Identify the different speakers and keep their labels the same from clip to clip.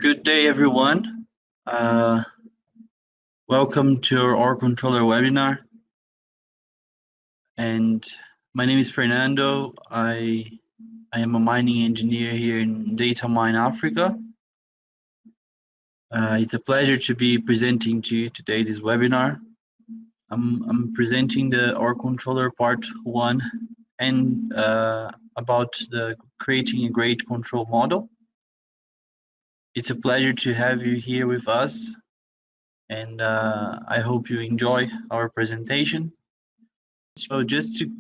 Speaker 1: Good day, everyone. Uh, Welcome to our controller webinar. And my name is Fernando. I am a mining engineer here in Data Mine Africa. It's a pleasure to be presenting to you today this webinar. I'm presenting the OR controller part 1 and about the creating a great control model. It's a pleasure to have you here with us, and I hope you enjoy our presentation. So just to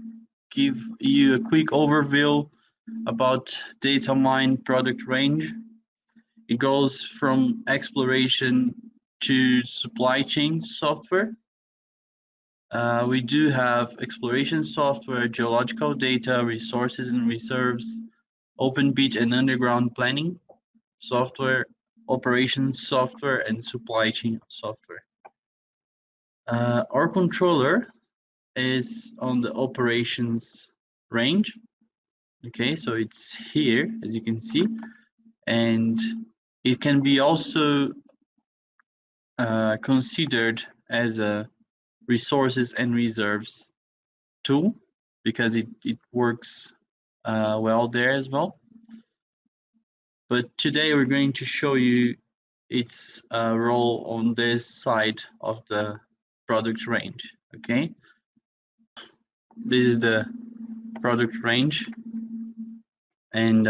Speaker 1: give you a quick overview about data mine product range, it goes from exploration to supply chain software. We do have exploration software, geological data, resources and reserves, open pit and underground planning software, operations software, and supply chain software. Our controller is on the operations range. Okay, so it's here, as you can see, and it can be also considered as a resources and reserves tool because it works well there as well. But today we're going to show you its role on this side of the product range. Okay, this is the product range, and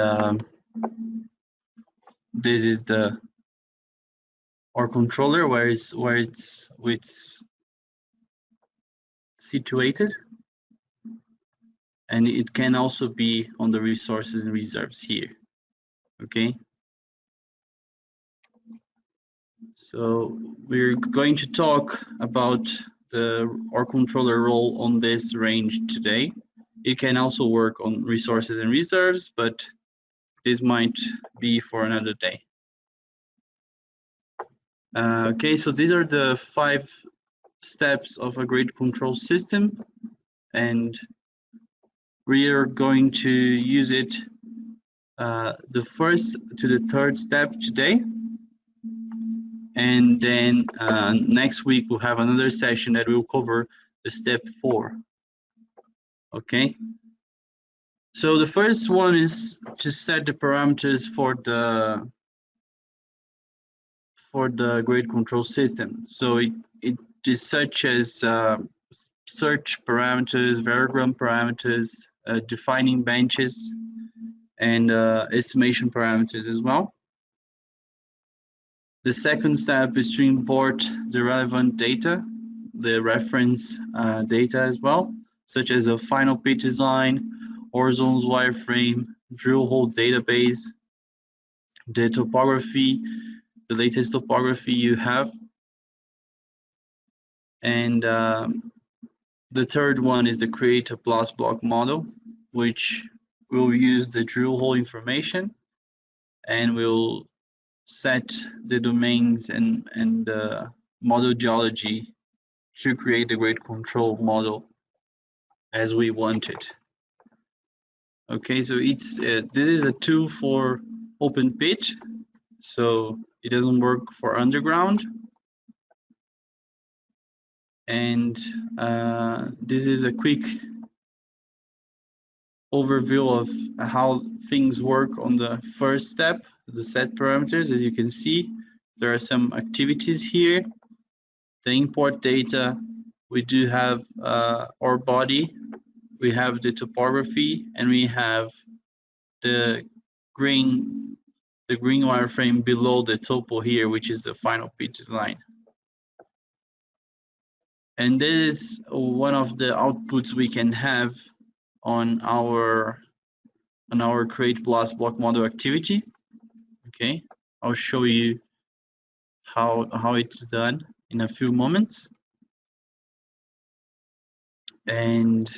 Speaker 1: this is the our controller where it's situated, and it can also be on the resources and reserves here. Okay, so we're going to talk about our controller role on this range today. It can also work on resources and reserves, but this might be for another day. Okay, so these are the 5 steps of a grid control system, and we are going to use it the first to the 3rd step today, and then next week we'll have another session that will cover the step 4. Okay, so the first one is to set the parameters for the grid control system. So it is such as search parameters, variogram parameters, defining benches, and estimation parameters as well. The second step is to import the relevant data, the reference data as well, such as a final pit design, ore zones wireframe, drill hole database, the topography, the latest topography you have. And the third one is the create a blast block model, which will use the drill hole information and will set the domains and the model geology to create the grade control model as we want it. Okay, so it's this is a tool for open pit, so it doesn't work for underground. And this is a quick overview of how things work on the first step, the set parameters. As you can see, there are some activities here. The import data, we do have our body, we have the topography, and we have the green wireframe below the topo here, which is the final pit design. And this is one of the outputs we can have on our create blast block model activity. Okay, I'll show you how it's done in a few moments. And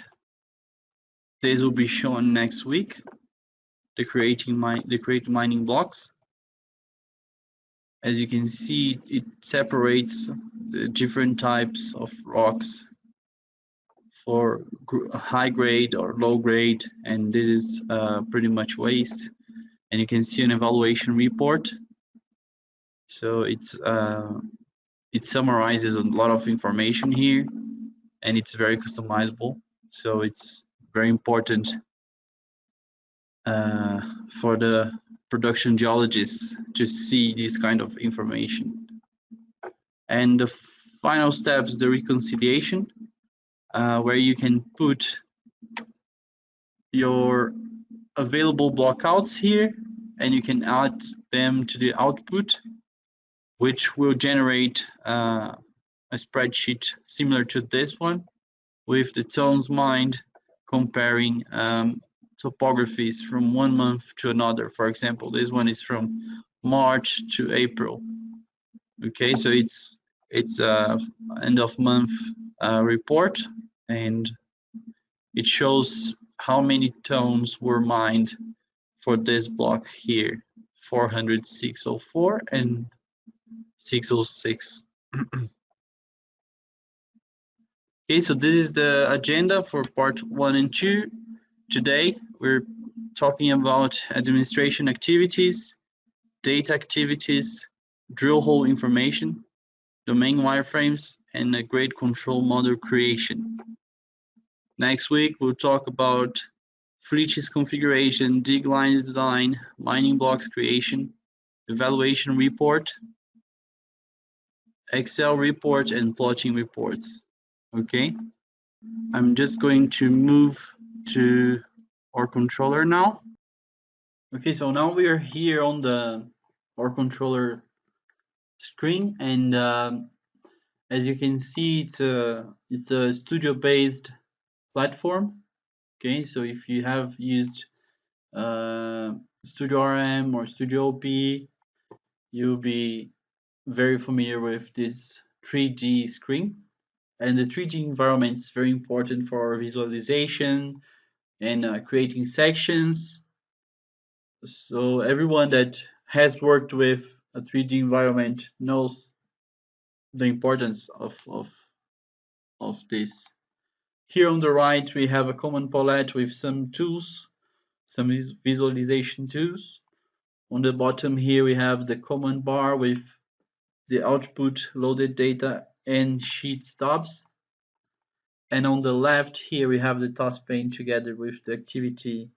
Speaker 1: this will be shown next week, the create mining blocks. As you can see, it separates the different types of rocks for high grade or low grade, and this is pretty much waste. And you can see an evaluation report So it summarizes a lot of information here, and it's very customizable. So it's very important uh, for the production geologists to see this kind of information. And the final step is the reconciliation, where you can put your available blockouts here, and you can add them to the output, which will generate a spreadsheet similar to this one, with the tones mined comparing topographies from one month to another. For example, this one is from March to April. Okay, so it's end of month report, and it shows how many tones were mined for this block here, 400, 604, and 606. Okay, so this is the agenda for part 1 and 2. Today, we're talking about administration activities, data activities, drill hole information, domain wireframes, and a grade control model creation. Next week, we'll talk about flitches configuration, dig lines design, mining blocks creation, evaluation report, Excel report, and plotting reports. Okay, I'm just going to move to our controller now. Okay, so now we are here on the our controller screen, and as you can see, it's a studio-based platform. Okay, so if you have used Studio RM or Studio OP, you'll be very familiar with this 3D screen. And the 3D environment is very important for visualization and creating sections. So everyone that has worked with a 3D environment knows the importance of this. Here on the right, we have a common palette with some tools, some visualization tools. On the bottom here, we have the command bar with the output, loaded data, and sheet stubs. And on the left here, we have the task pane together with the activity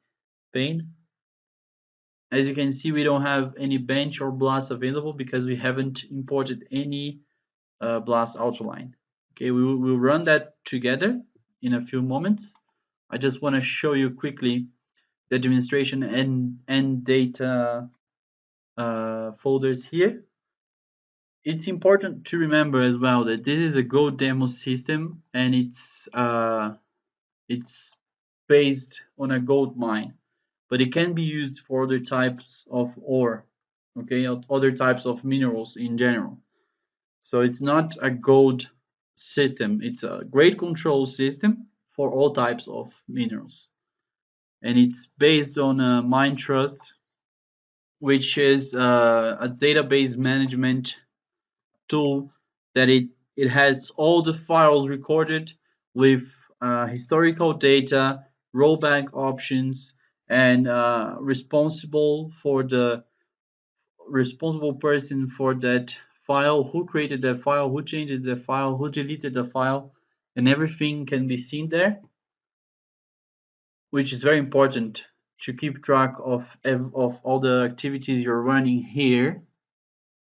Speaker 1: pane. As you can see, we don't have any bench or blast available because we haven't imported any blast outline. Okay, we'll run that together in a few moments. I just want to show you quickly the administration and data folders here. It's important to remember as well that this is a Go demo system, and it's based on a gold mine, but it can be used for other types of ore, okay, other types of minerals in general. So it's not a gold system, it's a grade control system for all types of minerals. And it's based on a mine trust, which is a database management tool that it has all the files recorded with historical data, rollback options, and responsible person for that file, who created that file, who changed the file, who deleted the file, and everything can be seen there, which is very important to keep track of all the activities you're running here,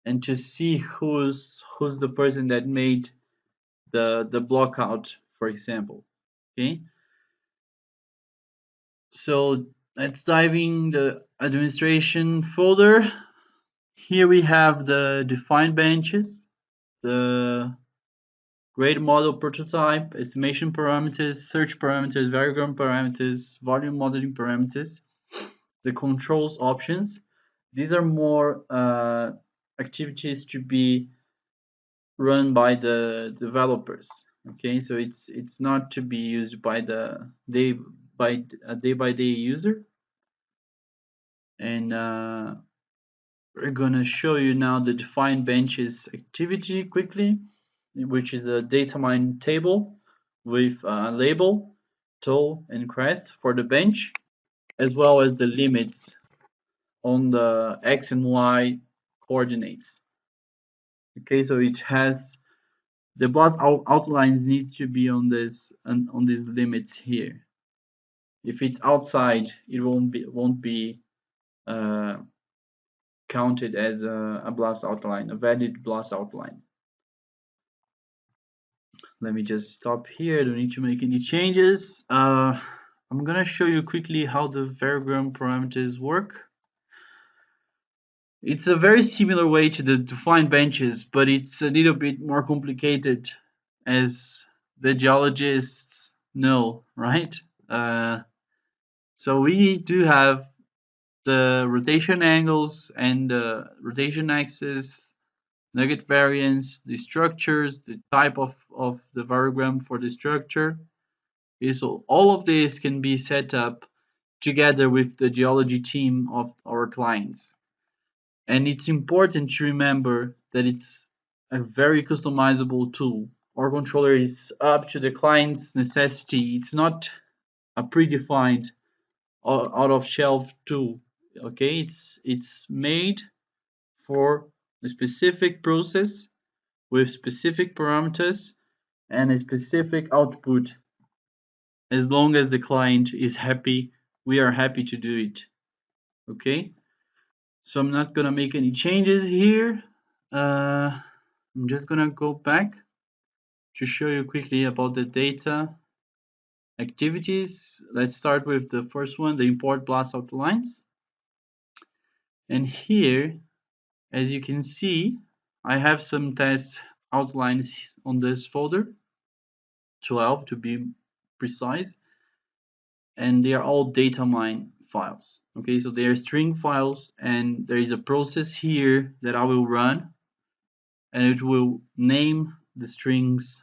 Speaker 1: and to see who's the person that made the blockout, for example. Okay, so let's dive in the administration folder. Here we have the define benches, the grade model prototype, estimation parameters, search parameters, variogram parameters, volume modeling parameters, the controls options. These are more activities to be run by the developers. Okay, so it's not to be used by the day-by-day user. And we're gonna show you now the define benches activity quickly, which is a data mine table with a label, toll, and crest for the bench, as well as the limits on the X and Y coordinates. Okay, so it has the blast outlines need to be on this on these limits here. If it's outside, it won't be uh, counted as a blast outline, a valid blast outline. Let me just stop here. I don't need to make any changes. I'm gonna show you quickly how the variogram parameters work. It's a very similar way to the define benches, but it's a little bit more complicated, as the geologists know, right? Uh, so we do have the rotation angles and the rotation axis, nugget variance, the structures, the type of the variogram for the structure. So all of this can be set up together with the geology team of our clients. And it's important to remember that it's a very customizable tool. Our controller is up to the client's necessity. It's not a predefined out of shelf tool. Okay, it's made for a specific process with specific parameters and a specific output. As long as the client is happy, we are happy to do it. Okay, so I'm not gonna make any changes here. I'm just gonna go back to show you quickly about the data activities. Let's start with the first one, the import blast outlines. And here, as you can see, I have some test outlines on this folder, 12 to be precise, and they are all data mine files. Okay, so they are string files, and there is a process here that I will run, and it will name the strings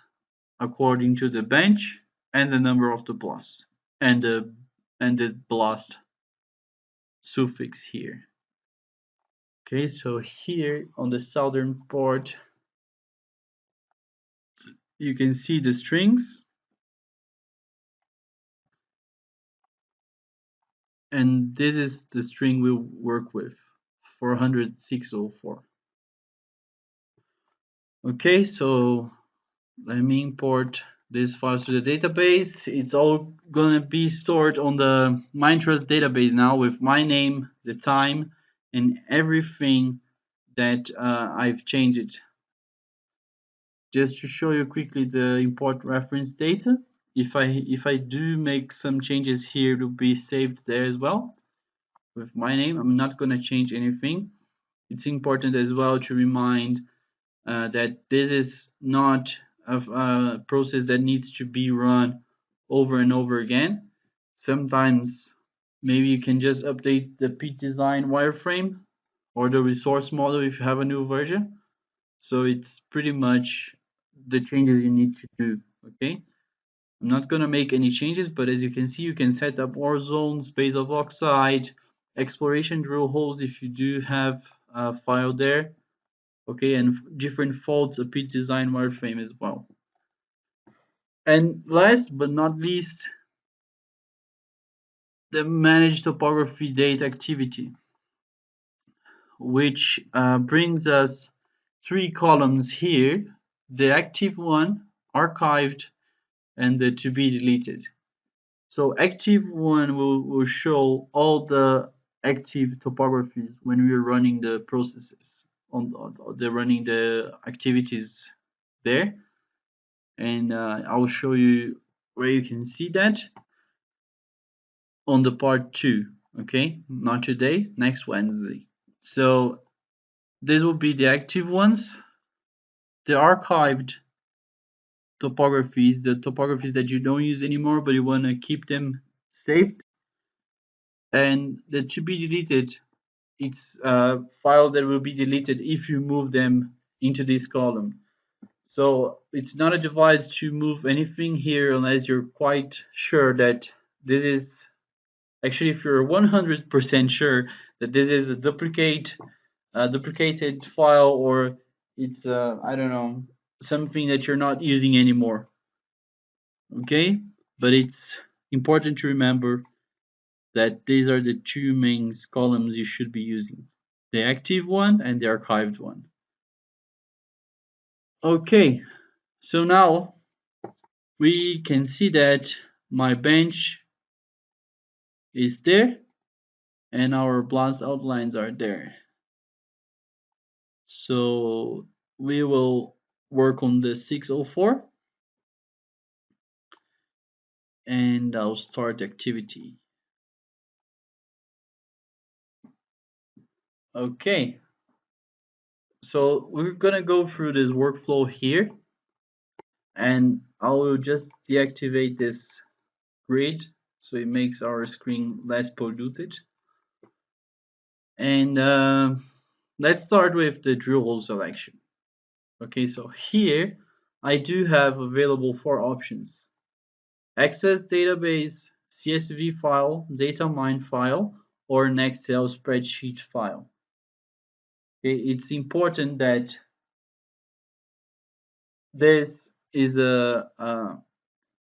Speaker 1: according to the bench and the number of the blast and the blast suffix here. Okay, so here on the southern port, you can see the strings, and this is the string we'll work with, 40604. Okay, so let me import these files to the database. It's all gonna be stored on the Mintrust database now with my name, the time, and everything that I've changed it. Just to show you quickly the import reference data. If I do make some changes here, it will be saved there as well with my name. I'm not gonna change anything. It's important as well to remind that this is not a process that needs to be run over and over again. Sometimes maybe you can just update the pit design wireframe or the resource model if you have a new version. So it's pretty much the changes you need to do. Okay, I'm not gonna make any changes, but as you can see, you can set up ore zones, base of oxide, exploration drill holes if you do have a file there. Okay, and different faults, a pit design wireframe as well. And last but not least, the manage topography date activity, which brings us three columns here: the active one, archived, and the to be deleted. So active one will show all the active topographies when we're running the processes on the running the activities there. And I will show you where you can see that on the part 2. Okay, not today, next Wednesday. So this will be the active ones, the archived topographies, the topographies that you don't use anymore but you want to keep them saved, and the to be deleted, it's files that will be deleted if you move them into this column. So it's not advised to move anything here unless you're quite sure that this is actually, if you're 100% sure that this is a duplicated file, or it's I don't know, something that you're not using anymore. Okay, but it's important to remember that these are the two main columns you should be using: the active one and the archived one. Okay, so now we can see that my bench is there and our blast outlines are there. So we will work on the 604 and I'll start activity. Okay, so we're gonna go through this workflow here and I will just deactivate this grid so it makes our screen less polluted. And let's start with the Drillhole selection. Okay, so here I do have available 4 options: Access database, CSV file, data mine file, or an Excel spreadsheet file. Okay, it's important that this is a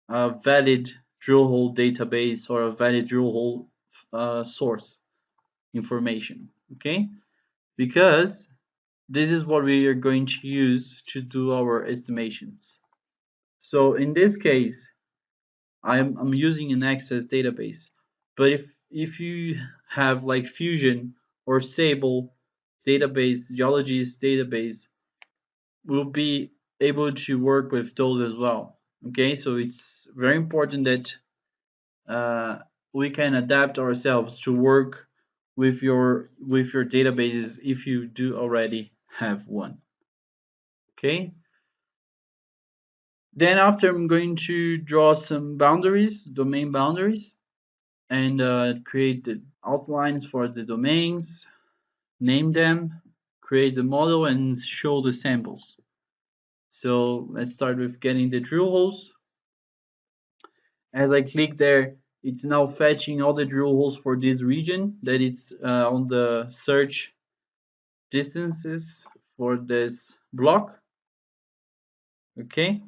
Speaker 1: valid drill hole database or a valid drill hole source information. Okay, because this is what we are going to use to do our estimations. So in this case, I'm using an Access database, but if you have like Fusion or Sable database, Geologist database, we'll be able to work with those as well. Okay, so it's very important that we can adapt ourselves to work with your databases if you do already have one. Okay, then after I'm going to draw some boundaries, domain boundaries, and create the outlines for the domains, name them, create the model, and show the samples. So let's start with getting the drill holes. As I click there, it's now fetching all the drill holes for this region that it's on the search distances for this block. Okay,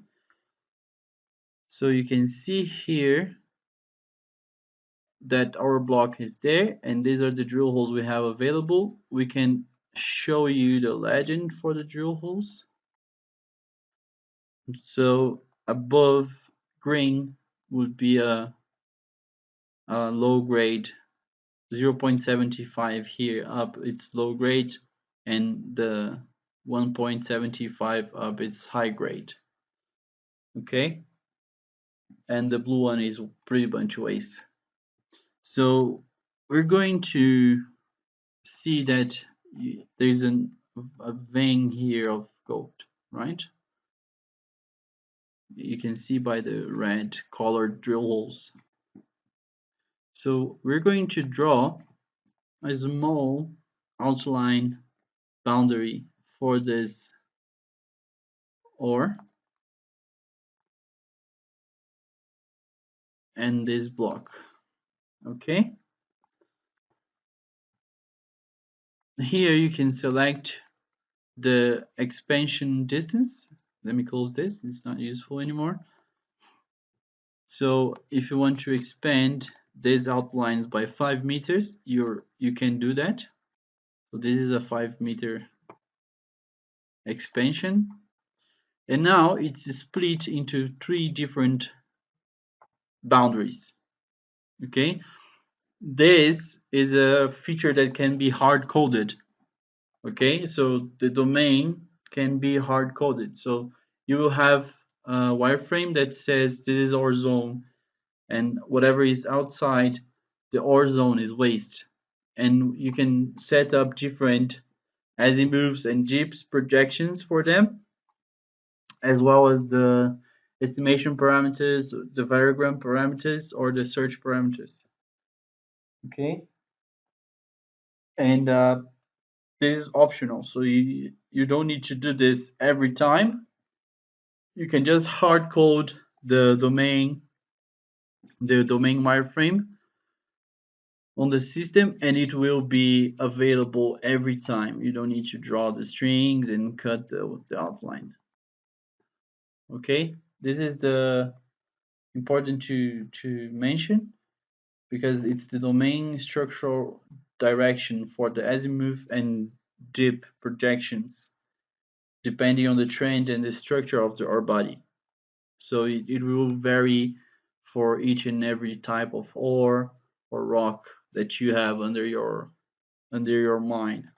Speaker 1: so you can see here that our block is there and these are the drill holes we have available. We can show you the legend for the drill holes. So above green would be a low grade, 0.75 here up it's low grade, and the 1.75 up it's high grade. Okay, and the blue one is pretty bunch waste. So we're going to see that there's a vein here of gold, right? You can see by the red colored drill holes. So we're going to draw a small outline boundary for this ore and this block. Okay, here you can select the expansion distance. Let me close this, it's not useful anymore. So if you want to expand these outlines by 5 meters, you can do that. So this is a 5-meter expansion, and now it's split into 3 different boundaries. Okay, this is a feature that can be hard coded. Okay, so the domain can be hard coded. So you will have a wireframe that says this is our zone, and whatever is outside the ore zone is waste. And you can set up different azimuths and jigs projections for them, as well as the estimation parameters, the variogram parameters, or the search parameters. Okay, and this is optional, so you don't need to do this every time. You can just hard code the domain wireframe on the system and it will be available every time. You don't need to draw the strings and cut the outline. Okay, this is the important to mention because it's the domain structural direction for the azimuth and dip projections depending on the trend and the structure of the ore body. So it will vary for each and every type of ore or rock that you have under your mine.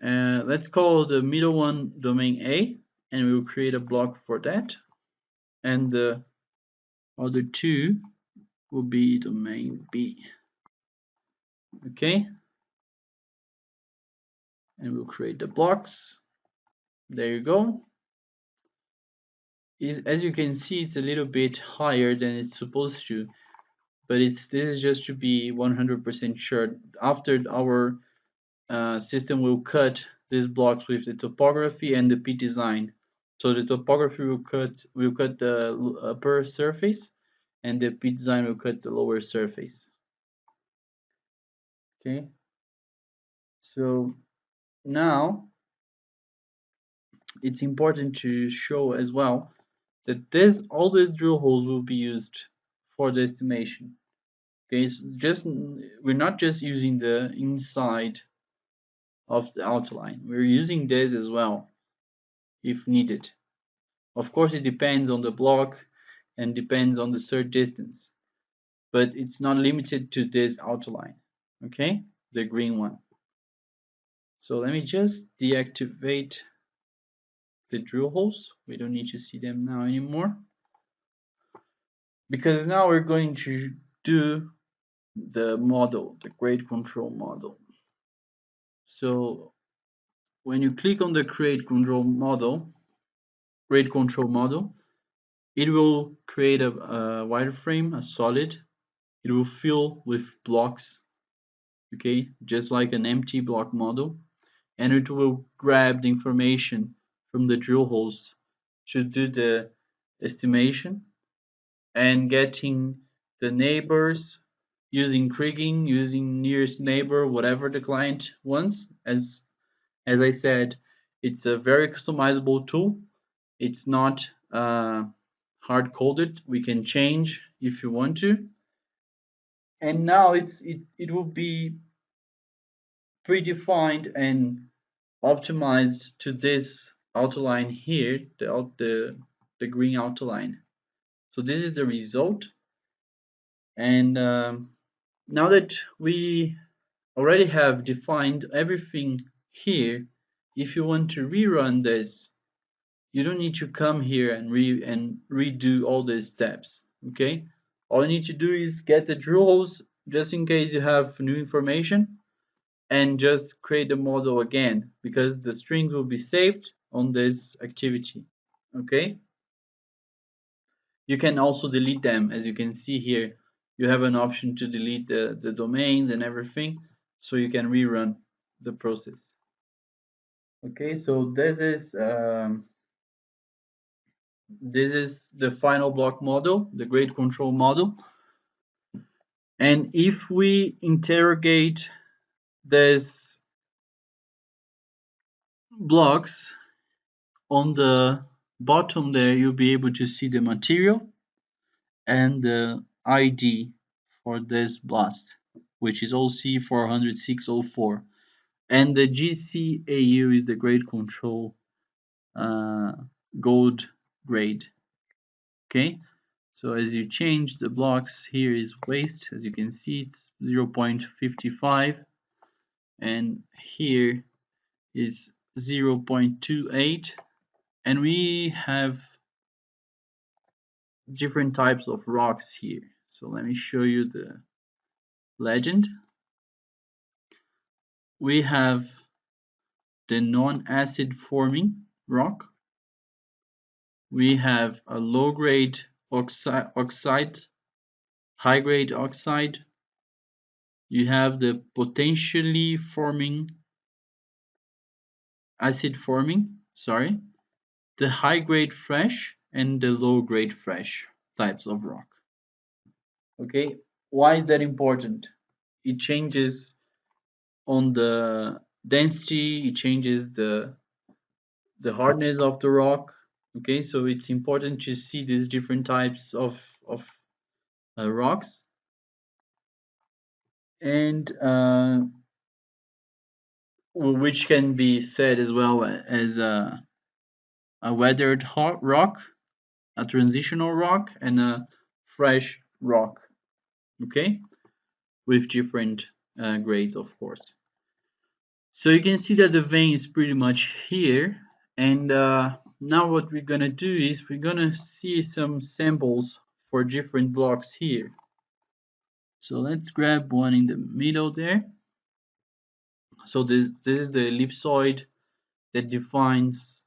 Speaker 1: Let's call the middle one domain A, and we will create a block for that. And the other two will be domain B. Okay, and we'll create the blocks. There you go. As you can see, it's a little bit higher than it's supposed to, but this is just to be 100% sure. After our system will cut these blocks with the topography and the pit design. So the topography will cut the upper surface, and the pit design will cut the lower surface. Okay. So now it's important to show as well that all these drill holes will be used for the estimation. Okay, so we're not just using the inside of the outline, we're using this as well if needed. Of course, it depends on the block and depends on the search distance, but it's not limited to this outline, okay, the green one. So let me just deactivate the drill holes. We don't need to see them now anymore, because now we're going to do the model, the grade control model. So when you click on the grade control model, it will create a wireframe, a solid. It will fill with blocks, okay, just like an empty block model, and it will grab the information from the drill holes to do the estimation and getting the neighbors, using kriging, using nearest neighbor, whatever the client wants. As I said, it's a very customizable tool. It's not hard coded. We can change if you want to. And now it will be predefined and optimized to this outline here, the green outline. So this is the result. And now that we already have defined everything here, if you want to rerun this, you don't need to come here and redo all these steps. Okay, all you need to do is get the drill holes just in case you have new information, and just create the model again, because the strings will be saved on this activity. Okay, you can also delete them. As you can see here, you have an option to delete the domains and everything, so you can rerun the process. Okay, so this is the final block model, the grade control model. And if we interrogate these blocks, on the bottom there, you'll be able to see the material and the ID for this blast, which is OC40604. And the GCAU is the grade control gold grade. Okay, so as you change the blocks, here is waste. As you can see, it's 0.55, and here is 0.28, and we have different types of rocks here. So let me show you the legend. We have the non-acid forming rock. We have a low-grade oxide, high-grade oxide. You have the potentially forming, acid forming, sorry, the high-grade fresh and the low-grade fresh types of rock. Okay, why is that important? It changes on the density, it changes the hardness of the rock. Okay, so it's important to see these different types of rocks. And which can be said as well as a weathered rock, a transitional rock, and a fresh rock. Okay, with different grades, of course. So you can see that the vein is pretty much here, and now what we're gonna do is we're gonna see some samples for different blocks here. So let's grab one in the middle there. So this is the ellipsoid that defines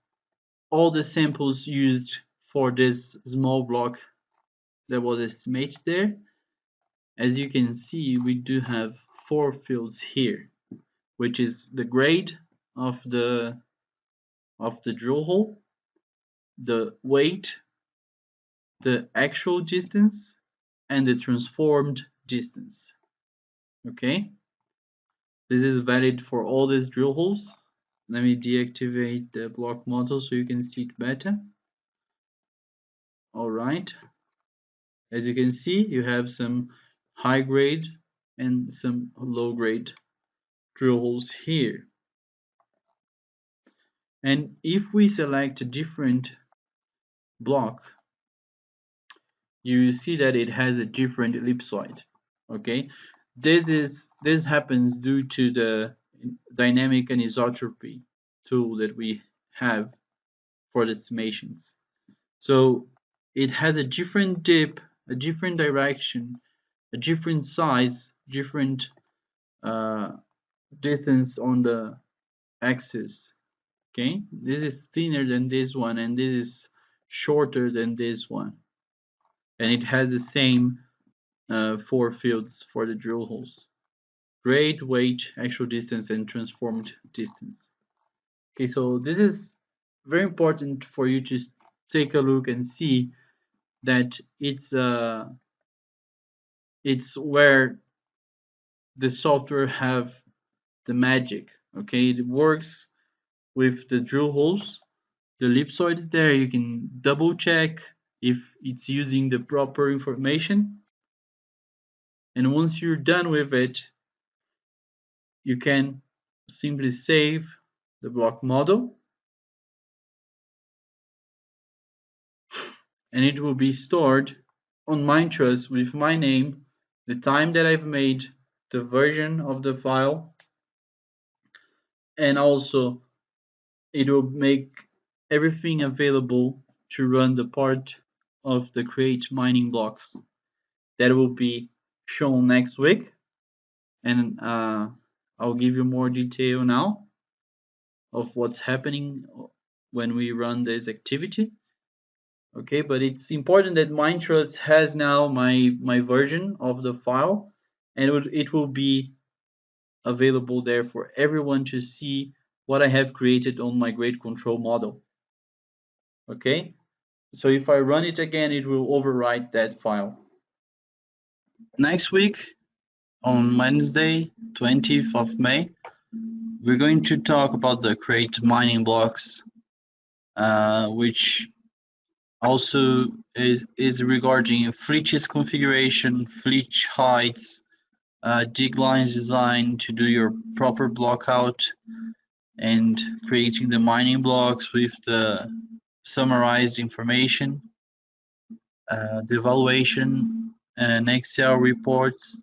Speaker 1: all the samples used for this small block that was estimated there. As you can see, we do have 4 fields here, which is the grade of the drill hole, the weight, the actual distance, and the transformed distance. Okay, this is valid for all these drill holes. Let me deactivate the block model so you can see it better. All right, as you can see, you have some high grade and some low grade drill holes here. And if we select a different block, you see that it has a different ellipsoid. Okay, this happens due to the dynamic anisotropy tool that we have for the estimations. So it has a different dip, a different direction, a different size, different distance on the axis. Okay, this is thinner than this one, and this is shorter than this one, and it has the same 4 fields for the drill holes: grade, weight, actual distance, and transformed distance. Okay, so this is very important for you to take a look and see that it's where the software have the magic. Okay, it works with the drill holes. The ellipsoid is there. You can double check if it's using the proper information, and once you're done with it, you can simply save the block model, and it will be stored on Mindtrust with my name, the time that I've made, the version of the file, and also it will make everything available to run the part of the create mining blocks that will be shown next week. And I'll give you more detail now of what's happening when we run this activity. Okay, but it's important that Mindtrust has now my version of the file, and it will be available there for everyone to see what I have created on my grade control model. Okay, so if I run it again, it will overwrite that file. Next week, on Wednesday, 20th of May, we're going to talk about the create mining blocks, which also is regarding flitches configuration, flitch heights, dig lines design to do your proper block out, and creating the mining blocks with the summarized information, the evaluation and Excel reports,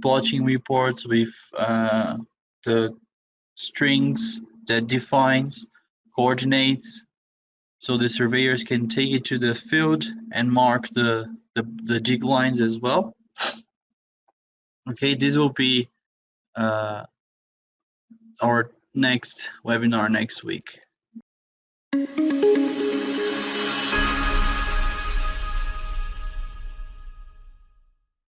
Speaker 1: plotting reports with the strings that defines coordinates, so the surveyors can take it to the field and mark the dig lines as well. Okay, this will be our next webinar next week.